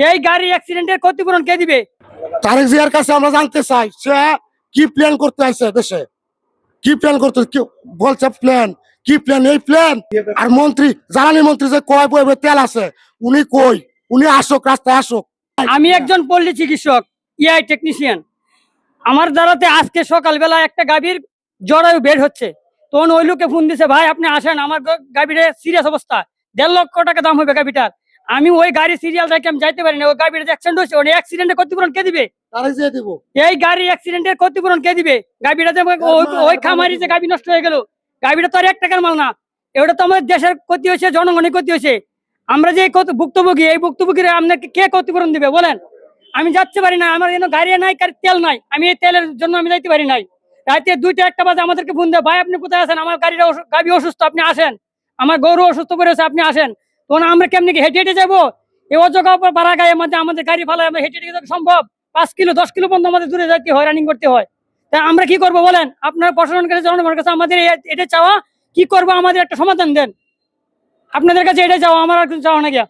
এই গাড়ি অ্যাক্সিডেন্টের ক্ষতিপূরণ কে দিবে? তারেক জিয়ার কাছে আমরা জানতে চাই সে কি প্ল্যান করতে আসছে দেশে, কি প্ল্যান করতে বলছে প্ল্যান কি প্ল্যান, এই প্ল্যান। আর মন্ত্রী জ্বালানি মন্ত্রী যে কয় বইবে তেল আছে, উনি কই? উনি আসুক, রাস্তায় আসুক। আমি একজন পল্লী চিকিৎসক, ইআই টেকনিশিয়ান। আমার দ্বারাতে আজকে সকালবেলা একটা গাভীর জরায়ু বের হচ্ছে, তখন ওই লোকে ফোন দিছে, ভাই আপনি আসেন, আমার গাভীর সিরিয়াস অবস্থা, 1.5 লক্ষ টাকা দাম হবে গাভীটার। আমি ওই গাড়ি সিরিয়াল দেখে আমি যাইতে পারি না, ওই গাভীর অ্যাক্সিডেন্ট হয়েছে, ওই অ্যাক্সিডেন্টের ক্ষতিপূরণ কে দিবে? তারেক জিয়া দিব। এই গাড়ি অ্যাক্সিডেন্টের ক্ষতিপূরণ কে দিবে? গাভীটা যে ওই খামারি যে গাভী নষ্ট হয়ে গেল, গাভীটা তো আর 1 টাকার মাল না। এটা তো আমাদের দেশের ক্ষতি হয়েছে, জনগণের ক্ষতি হয়েছে। আমরা যে ভুক্তভোগী, এই ভুক্তভোগীরা আপনাকে কে ক্ষতিপূরণ দিবে বলেন? আমি যাচ্ছে পারি না, আমার এখানে গাড়ি নাই, তেল নাই, আমি এই তেলের জন্য আমি যাইতে পারি নাই। রাতে 2টা 1টা বাজে আমাদেরকে ফোন দেয়, ভাই আপনি কোথায় আছেন, আমার গাড়ি অসুস্থ, আপনি আসেন, আমার গরু অসুস্থ করেছে, আপনি আসেন। তখন আমরা কেমনি কি হেঁটে হেঁটে যাবো? এই অজগা উপর বাড়া গায়ে মধ্যে আমাদের গাড়ি ফালায় আমরা হেঁটে হেঁটে সম্ভব? 5 কিলো 10 কিলো পর্যন্ত আমাদের দূরে যাইতে হয়, রানিং করতে হয়। তা আমরা কি করবো বলেন? আপনার প্রশাসনের কাছে, জনগণের কাছে আমাদের এটা চাওয়া, কি করবো আমাদের একটা সমাধান দেন। আপনাদের কাছে এটা চাওয়া, আমার আর কিছু চাওয়া না গিয়া।